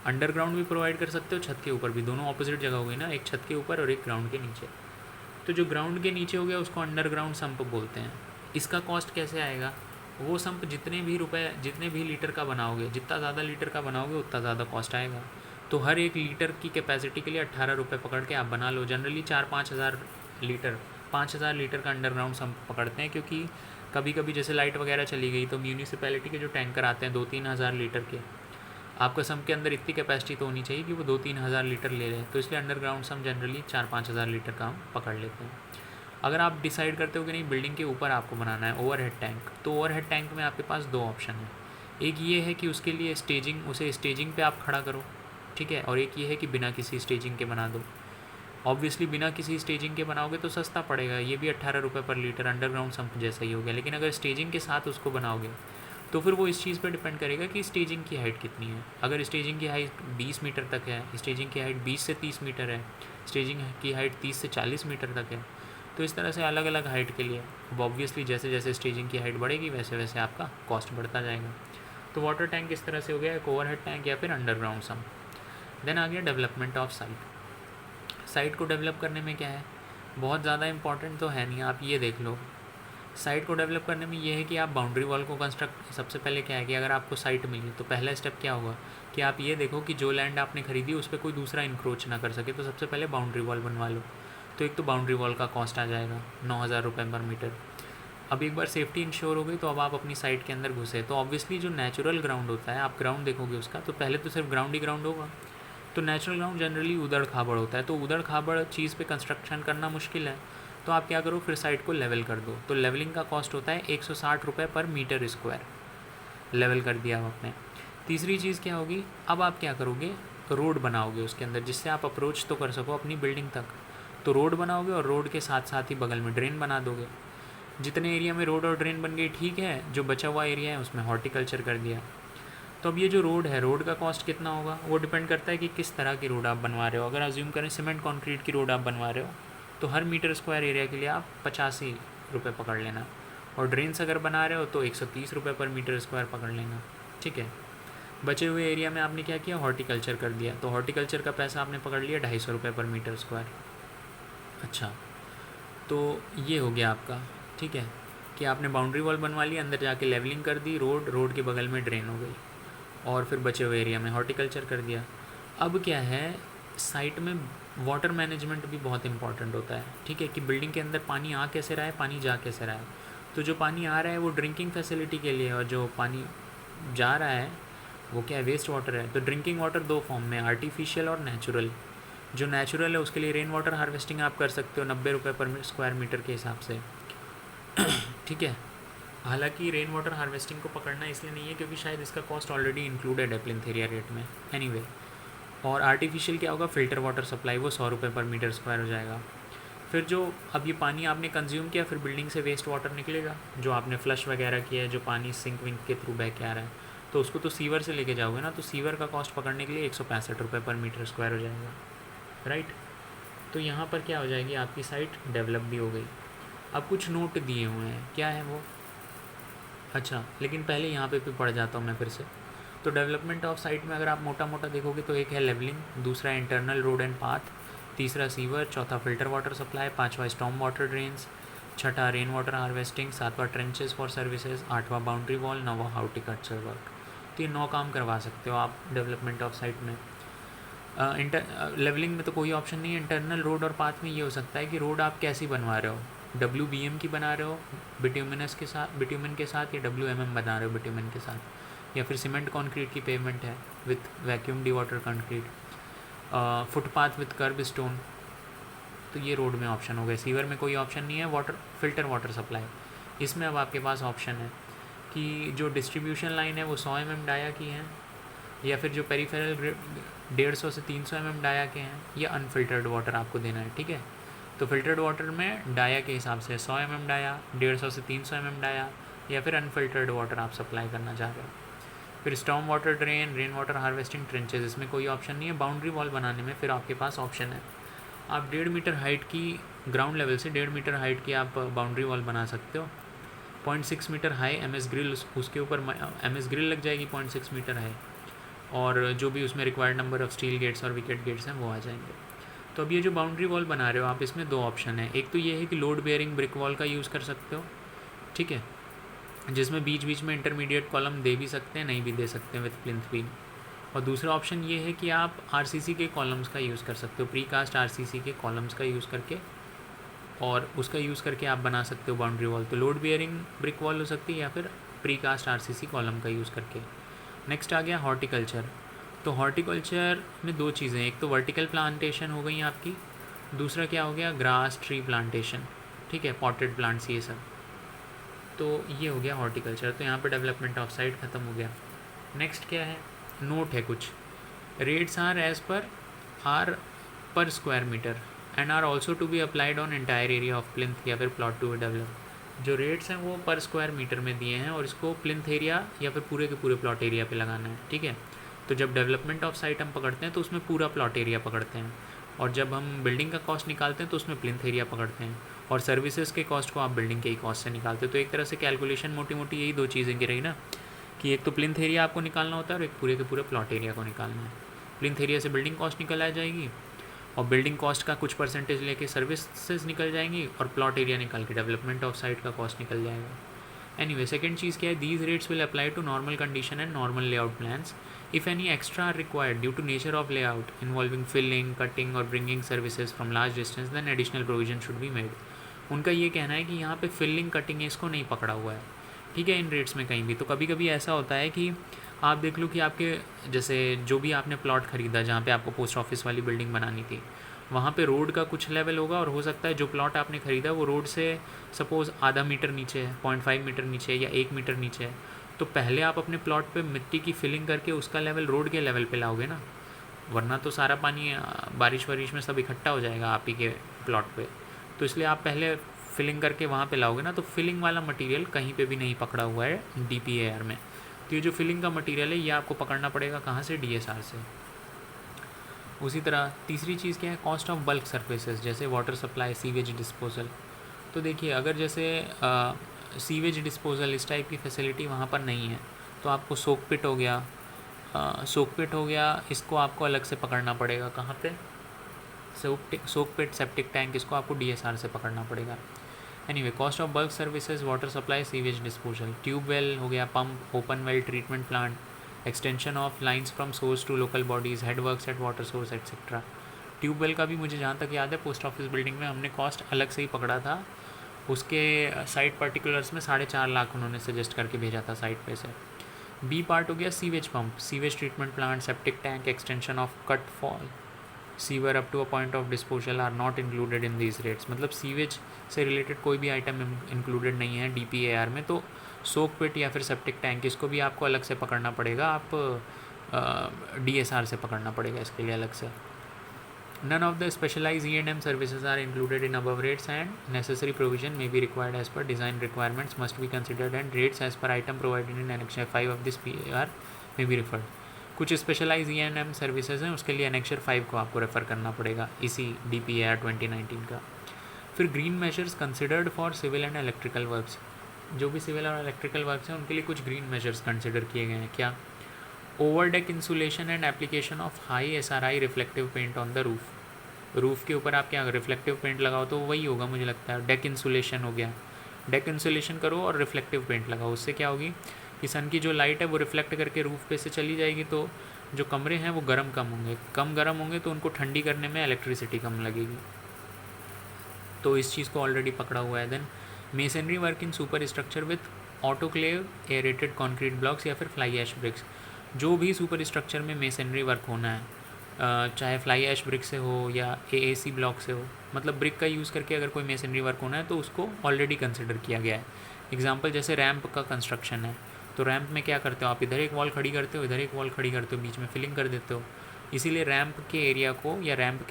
अंडरग्राउंड भी प्रोवाइड कर सकते हो, छत के ऊपर भी, दोनों ऑपोजिट जगह हो गई ना, एक छत के ऊपर और एक ग्राउंड के नीचे। तो जो ग्राउंड के नीचे हो गया उसको अंडरग्राउंड सम्प बोलते हैं। इसका कॉस्ट कैसे आएगा, वो सम्प जितने भी लीटर का बनाओगे, जितना ज़्यादा लीटर का बनाओगे उतना ज़्यादा कॉस्ट आएगा। तो हर एक लीटर की कैपेसिटी के लिए 18 रुपये पकड़ के आप बना लो। जनरली 5,000 लीटर का अंडरग्राउंड सम्प पकड़ते हैं, क्योंकि कभी कभी जैसे लाइट वगैरह चली गई तो म्यूनिसिपैलिटी के जो टैंकर आते हैं 2-3 हज़ार लीटर के, आपका सम्प के अंदर इतनी कैपेसिटी तो होनी चाहिए कि वो 2-3 हज़ार लीटर ले लें। तो इसलिए अंडरग्राउंड सम्प जनरली 4-5 हज़ार लीटर का हम पकड़ लेते हैं। अगर आप डिसाइड करते हो कि नहीं बिल्डिंग के ऊपर आपको बनाना है ओवरहेड टैंक, तो ओवरहेड टैंक में आपके पास 2 ऑप्शन है। एक ये है कि उसके लिए उसे स्टेजिंग पे आप खड़ा करो, ठीक है, और एक ये है कि बिना किसी स्टेजिंग के बना दो। ऑब्वियसली बिना किसी स्टेजिंग के बनाओगे तो सस्ता पड़ेगा, ये भी 18 रुपये पर लीटर अंडरग्राउंड सम्प जैसा ही हो गया। लेकिन अगर स्टेजिंग के साथ उसको बनाओगे तो फिर वो इस चीज़ पर डिपेंड करेगा कि स्टेजिंग की हाइट कितनी है। अगर स्टेजिंग की हाइट 20 मीटर तक है, स्टेजिंग की हाइट 20 से 30 मीटर है, स्टेजिंग की हाइट 30 से 40 मीटर तक है, तो इस तरह से अलग अलग हाइट के लिए अब ऑब्वियसली जैसे जैसे स्टेजिंग की हाइट बढ़ेगी वैसे वैसे आपका कॉस्ट बढ़ता जाएगा। तो वाटर टैंक इस तरह से हो गया, एक ओवरहेड टैंक या फिर अंडरग्राउंड सम्प। देन आ गया डेवलपमेंट ऑफ साइट को डेवलप करने में क्या है, बहुत ज़्यादा इंपॉर्टेंट तो है नहीं। आप ये देख लो, साइट को डेवलप करने में ये है कि आप बाउंड्री वॉल को कंस्ट्रक्ट, सबसे पहले क्या है कि अगर आपको साइट मिली तो पहला स्टेप क्या होगा कि आप ये देखो कि जो लैंड आपने खरीदी उस पर कोई दूसरा इंक्रोच ना कर सके, तो सबसे पहले बाउंड्री वॉल बनवा लो। तो एक तो बाउंड्री वॉल का कॉस्ट आ जाएगा 9,000 रुपये पर मीटर। अब एक बार सेफ्टी इंश्योर हो गई तो अब आप अपनी साइट के अंदर घुसे, तो ऑब्वियसली जो नेचुरल ग्राउंड होता है, आप ग्राउंड देखोगे उसका, तो पहले तो सिर्फ ग्राउंड ही ग्राउंड होगा। तो नेचुरल ग्राउंड जनरली उधड़ खाबड़ होता है, तो उधड़ खाबड़ चीज़ पे कंस्ट्रक्शन करना मुश्किल है। तो आप क्या करो, फिर साइट को लेवल कर दो। तो लेवलिंग का कॉस्ट होता है 160 रुपये पर मीटर स्क्वायर, लेवल कर दिया आप आपने। तीसरी चीज़ क्या होगी, अब आप क्या करोगे, रोड बनाओगे उसके अंदर, जिससे आप अप्रोच तो कर सको अपनी बिल्डिंग तक। तो रोड बनाओगे और रोड के साथ साथ ही बगल में ड्रेन बना दोगे। जितने एरिया में रोड और ड्रेन बन गई ठीक है, जो बचा हुआ एरिया है उसमें हॉर्टिकल्चर कर दिया। तो अब ये जो रोड है, रोड का कॉस्ट कितना होगा, वो डिपेंड करता है कि किस तरह की रोड आप बनवा रहे हो। अगर अज्यूम करें सीमेंट कॉन्क्रीट की रोड आप बनवा रहे हो तो हर मीटर स्क्वायर एरिया के लिए आप 85 रुपये पकड़ लेना, और ड्रेन्स अगर बना रहे हो तो 130 रुपये पर मीटर स्क्वायर पकड़ लेना, ठीक है। बचे हुए एरिया में आपने क्या किया, हॉर्टिकल्चर कर दिया, तो हॉर्टिकल्चर का पैसा आपने पकड़ लिया 250 रुपये पर मीटर स्क्वायर। अच्छा, तो ये हो गया आपका, ठीक है, कि आपने बाउंड्री वॉल बनवा ली, अंदर जाके लेवलिंग कर दी, रोड के बगल में ड्रेन हो गई, और फिर बचे हुए एरिया में हॉर्टिकल्चर कर दिया। अब क्या है, साइट में वाटर मैनेजमेंट भी बहुत इंपॉर्टेंट होता है, ठीक है, कि बिल्डिंग के अंदर पानी आ कैसे रहा है, पानी जा कैसे रहा है। तो जो पानी आ रहा है वो ड्रिंकिंग फैसिलिटी के लिए, और जो पानी जा रहा है वो क्या है, वेस्ट वाटर है। तो ड्रिंकिंग वाटर 2 फॉर्म में, आर्टिफिशियल और नेचुरल। जो नेचुरल है उसके लिए रेन वाटर हार्वेस्टिंग आप कर सकते हो 90 रुपये पर स्क्वायर मीटर के हिसाब से, ठीक है। हालांकि रेन वाटर हार्वेस्टिंग को पकड़ना इसलिए नहीं है क्योंकि शायद इसका कॉस्ट ऑलरेडी इंक्लूडेड है प्लिंथेरिया रेट में, एनीवे। और आर्टिफिशियल क्या होगा, फ़िल्टर वाटर सप्लाई, वो 100 रुपये पर मीटर स्क्वायर हो जाएगा। फिर जो अब ये पानी आपने कंज्यूम किया, फिर बिल्डिंग से वेस्ट वाटर निकलेगा, जो आपने फ्लश वगैरह किया है, जो पानी सिंक विंक के थ्रू बह के आ रहा है, तो उसको तो सीवर से लेके जाओगे ना, तो सीवर का कॉस्ट पकड़ने के लिए 165 रुपये पर मीटर स्क्वायर हो जाएगा, राइट। तो यहाँ पर क्या हो जाएगी, आपकी साइट डेवलप भी हो गई। अब कुछ नोट दिए हुए हैं, क्या है वो, अच्छा, लेकिन पहले यहाँ पे भी पढ़ जाता हूँ मैं फिर से। तो डेवलपमेंट ऑफ साइट में अगर आप मोटा मोटा देखोगे तो एक है लेवलिंग, दूसरा इंटरनल रोड एंड पाथ, तीसरा सीवर, चौथा फिल्टर वाटर सप्लाई, पांचवा स्टॉर्म वाटर ड्रेन्स, छठा रेन वाटर हार्वेस्टिंग, सातवां ट्रेंचेस फॉर सर्विसेज, आठवां बाउंड्री वॉल, नौवां हॉर्टिकल्चर वर्क। तो ये 9 काम करवा सकते हो आप डेवलपमेंट ऑफ साइट में। लेवलिंग में तो कोई ऑप्शन नहीं है। इंटरनल रोड और पाथ में ये हो सकता है कि रोड आप कैसी बनवा रहे हो, WBM की बना रहे हो बिट्यूमिनस के साथ, बिट्यूमिन के साथ, या WMM बना रहे हो बिट्यूमिन के साथ, या फिर सीमेंट कॉन्क्रीट की पेवमेंट है with vacuum dewater concrete, footpath with kerb stone. तो ये रोड में ऑप्शन हो गए। सीवर में कोई ऑप्शन नहीं है। वाटर फिल्टर वाटर सप्लाई, इसमें अब आपके पास ऑप्शन है कि जो डिस्ट्रीब्यूशन लाइन है वो 100 mm डाया की हैं, या फिर जो पेरीफेरल 150 से 300 mm डाया के हैं, या अनफिल्टर्ड वाटर आपको देना है, ठीक है। तो फिल्टर्ड वाटर में डाया के हिसाब से 100 mm डाया, 150 से 300 mm डाया, या फिर अनफिल्टर्ड वाटर आप सप्लाई करना चाह रहे हो। फिर storm water drain, rain water harvesting, trenches, इसमें कोई ऑप्शन नहीं है। बाउंड्री वॉल बनाने में फिर आपके पास ऑप्शन है, आप 1.5 मीटर हाइट की, ग्राउंड लेवल से 1.5 मीटर हाइट की आप बाउंड्री वॉल बना सकते हो। 0.6 मीटर हाई MS ग्रिल, उसके ऊपर MS ग्रिल लग जाएगी 0.6 मीटर हाई, और जो भी उसमें required number of steel gates और विकेट गेट्स हैं वो आ जाएंगे। तो अब ये जो बाउंड्री वॉल बना रहे हो आप, इसमें 2 ऑप्शन है। एक तो ये है कि लोड बेयरिंग ब्रिक वॉल का यूज़ कर सकते हो, ठीक है, जिसमें बीच बीच में इंटरमीडिएट कॉलम दे भी सकते हैं, नहीं भी दे सकते हैं विथ प्लिंथ बीम। और दूसरा ऑप्शन ये है कि आप आरसीसी के कॉलम्स का यूज़ कर सकते हो, प्री कास्ट आरसीसी के कॉलम्स का यूज़ करके, और उसका यूज़ करके आप बना सकते हो बाउंड्री वॉल। तो लोड बियरिंग ब्रिक वॉल हो सकती है या फिर प्री कास्ट आरसीसी कॉलम का यूज़ करके। नेक्स्ट आ गया हॉर्टिकल्चर। तो हॉर्टिकल्चर में दो चीज़ें, एक तो वर्टिकल प्लांटेशन हो गई आपकी, दूसरा क्या हो गया ग्रास ट्री प्लांटेशन, ठीक है, पॉटेड प्लांट्स ये सब। तो ये हो गया हॉर्टिकल्चर। तो यहाँ पर डेवलपमेंट ऑफ साइट ख़त्म हो गया। नेक्स्ट क्या है, नोट है कुछ, rates are as per square metre and are also to be applied on entire area of plinth या फिर प्लॉट टू बी डेवलप। जो रेट्स हैं वो पर स्क्वायर मीटर में दिए हैं और इसको प्लिंथ एरिया या फिर पूरे के पूरे प्लॉट एरिया पे लगाना है, ठीक है। तो जब डेवलपमेंट ऑफ साइट हम पकड़ते हैं तो उसमें पूरा प्लॉट एरिया पकड़ते हैं, और जब हम बिल्डिंग का कॉस्ट निकालते हैं तो उसमें प्लिंथ एरिया पकड़ते हैं, और सर्विसेज के कॉस्ट को आप बिल्डिंग के ही कॉस्ट से निकालते हैं। तो एक तरह से कैलकुलेशन मोटी मोटी यही दो चीज़ें की रही ना, कि एक तो प्लिंथ एरिया आपको निकालना होता है और एक पूरे के पूरे प्लॉट एरिया को निकालना है। प्लिंथ एरिया से बिल्डिंग कॉस्ट निकल आ जाएगी, और बिल्डिंग कॉस्ट का कुछ परसेंटेज लेके सर्विसेज निकल जाएंगी, और प्लॉट एरिया निकाल के डेवलपमेंट ऑफ साइट का कॉस्ट निकल जाएगा। एनीवे, सेकंड चीज़ क्या है, these rates will apply to normal condition and normal layout plans. If any extra are required due to nature of layout involving filling, cutting और bringing services from large distance, then additional provision should be made. उनका ये कहना है कि यहाँ पे filling cutting इसको नहीं पकड़ा हुआ है, ठीक है, इन रेट्स में कहीं भी। तो कभी कभी ऐसा होता है कि आप देख लो कि आपके जैसे जो भी आपने प्लॉट ख़रीदा जहाँ पे आपको पोस्ट ऑफिस वाली बिल्डिंग बनानी थी, वहाँ पे रोड का कुछ लेवल होगा, और हो सकता है जो प्लॉट आपने ख़रीदा वो रोड से सपोज़ आधा मीटर नीचे है, 0.5 मीटर नीचे है या 1 मीटर नीचे है। तो पहले आप अपने प्लॉट पे मिट्टी की फिलिंग करके उसका लेवल रोड के लेवल पे लाओगे ना, वरना तो सारा पानी बारिश वारिश में सब इकट्ठा हो जाएगा आप ही के प्लॉट पे। तो इसलिए आप पहले फिलिंग करके वहाँ पे लाओगे ना, तो फिलिंग वाला मटेरियल कहीं पे भी नहीं पकड़ा हुआ है DPAR में। तो ये जो फिलिंग का मटेरियल है ये आपको पकड़ना पड़ेगा कहाँ से, DSR से। उसी तरह तीसरी चीज़ क्या है, कॉस्ट ऑफ बल्क सर्विसेज, जैसे वाटर सप्लाई, सीवेज डिस्पोजल। तो देखिए अगर जैसे सीवेज डिस्पोजल इस टाइप की फैसिलिटी वहाँ पर नहीं है, तो आपको सोक पिट हो गया, इसको आपको अलग से पकड़ना पड़ेगा। कहाँ पे, सोक पिट, सेप्टिक टैंक, इसको आपको DSR से पकड़ना पड़ेगा। Anyway, cost of bulk services, water supply, sewage disposal, tube well हो गया, pump, open well treatment plant, extension of lines from source to local bodies, head works at water source etcetera. Tube well का भी मुझे जहाँ तक याद है post office building में हमने कॉस्ट अलग से ही पकड़ा था, उसके साइट पर्टिकुलर्स में 4.5 लाख उन्होंने सजेस्ट करके भेजा था साइट पे से। बी पार्ट हो गया sewage pump, sewage treatment plant, septic tank, extension of cut fall sewer up to a point of disposal are not included in these rates. मतलब सीवेज से रिलेटेड कोई भी आइटम इंक्लूडेड नहीं है DPAR में। तो सोक पिट या फिर सेप्टिक टैंक, इसको भी आपको अलग से पकड़ना पड़ेगा, आप DSR से पकड़ना पड़ेगा इसके लिए अलग से। None of the specialized E&M services are included in above rates, and necessary provision may be required as per design requirements must be considered, and rates as per item provided in Annexure 5 of this PAR may be referred। कुछ specialise E&M services हैं, उसके लिए Annexure 5 को आपको refer करना पड़ेगा इसी DPAR 2019 का। फिर green measures considered for civil and electrical works, जो भी सिविल और इलेक्ट्रिकल वर्क्स हैं उनके लिए कुछ ग्रीन मेजर्स कंसिडर किए गए हैं। क्या, over deck insulation and application of high SRI reflective paint on the roof के ऊपर आप क्या रिफ्लेक्टिव पेंट लगाओ तो वही होगा मुझे लगता है, डेक इंसुलेशन हो गया, डेक इंसुलेशन करो और रिफ्लेक्टिव पेंट लगाओ। उससे क्या होगी कि सन की जो लाइट है वो रिफ्लेक्ट करके रूफ़ पे से चली जाएगी, तो जो कमरे हैं वो गर्म होंगे तो उनको ठंडी करने में इलेक्ट्रिसिटी कम लगेगी। तो इस चीज़ को ऑलरेडी पकड़ा हुआ है। Then masonry work in super structure with autoclave aerated concrete blocks या फिर फ्लाई ऐश ब्रिक्स। जो भी सुपर स्ट्रक्चर में मेसनरी वर्क होना है, चाहे फ्लाई ऐश ब्रिक से हो या AAC ब्लॉक से हो, मतलब ब्रिक का यूज़ करके अगर कोई मेसनरी वर्क होना है तो उसको ऑलरेडी कंसिडर किया गया है। एग्जांपल जैसे रैंप का कंस्ट्रक्शन है, तो रैंप में क्या करते हो आप, इधर एक वॉल खड़ी करते हो, इधर एक वॉल खड़ी करते हो, बीच में फिलिंग कर देते हो। इसीलिए रैंप के एरिया को या रैंप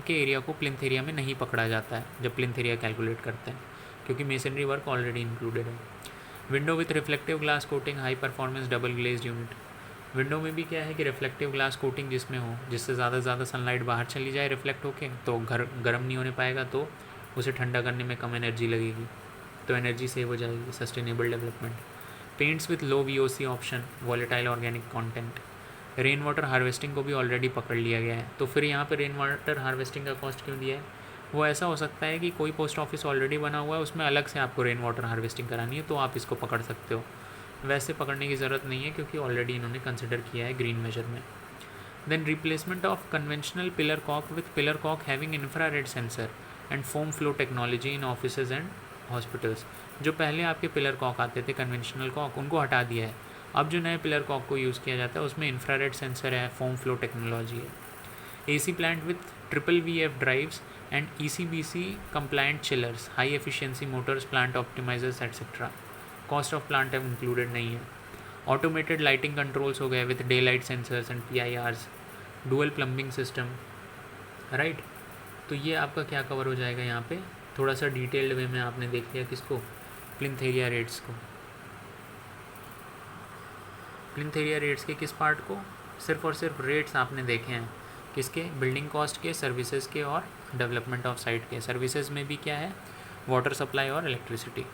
के एरिया को प्लिंथ एरिया में नहीं पकड़ा जाता है जब प्लिंथ एरिया कैलकुलेट करते हैं, क्योंकि मेसनरी वर्क ऑलरेडी इंक्लूडेड है। Window with reflective glass coating, high performance double glazed unit. Window में भी क्या है कि रिफ्लेक्टिव ग्लास कोटिंग जिसमें हो, जिससे ज़्यादा से ज़्यादा सनलाइट बाहर चली जाए रिफ्लेक्ट होके, तो घर गर्म नहीं होने पाएगा, तो उसे ठंडा करने में कम एनर्जी लगेगी, तो एनर्जी सेव हो जाएगी। Sustainable development. Paints with low VOC option, volatile organic content. Rain water harvesting को भी ऑलरेडी पकड़ लिया गया है। तो फिर यहाँ पे रेन वाटर हार्वेस्टिंग का कॉस्ट क्यों दिया है, वो ऐसा हो सकता है कि कोई पोस्ट ऑफिस ऑलरेडी बना हुआ है, उसमें अलग से आपको रेन वाटर हार्वेस्टिंग करानी है, तो आप इसको पकड़ सकते हो। वैसे पकड़ने की ज़रूरत नहीं है क्योंकि ऑलरेडी इन्होंने कंसिडर किया है ग्रीन मेजर में। Then replacement of conventional pillar cock with pillar cock having infrared sensor and foam flow technology in offices and hospitals. जो पहले आपके पिलर कॉक आते थे कन्वेंशनल कॉक, उनको हटा दिया है। अब जो नए पिलर कॉक को यूज़ किया जाता है उसमें इंफ्रारेड सेंसर है, फोम फ्लो टेक्नोलॉजी है। AC plant with VVF drives and ECBC compliant chillers, high efficiency Motors, plant optimisers etcetera. Cost of plant अब इंक्लूडेड नहीं है। ऑटोमेटेड लाइटिंग कंट्रोल्स हो गए with day light sensors and PIRs, dual plumbing system, right. तो ये आपका क्या cover हो जाएगा यहाँ पे, थोड़ा सा डिटेल्ड वे में आपने देख लिया किसको, प्लिंथ एरिया रेट्स को। प्लिंथ एरिया रेट्स के किस पार्ट को, सिर्फ और सिर्फ रेट्स आपने देखे हैं किसके, बिल्डिंग कॉस्ट के, सर्विसेज के और डेवलपमेंट ऑफ साइट के। सर्विसेज में भी क्या है, वाटर सप्लाई और इलेक्ट्रिसिटी।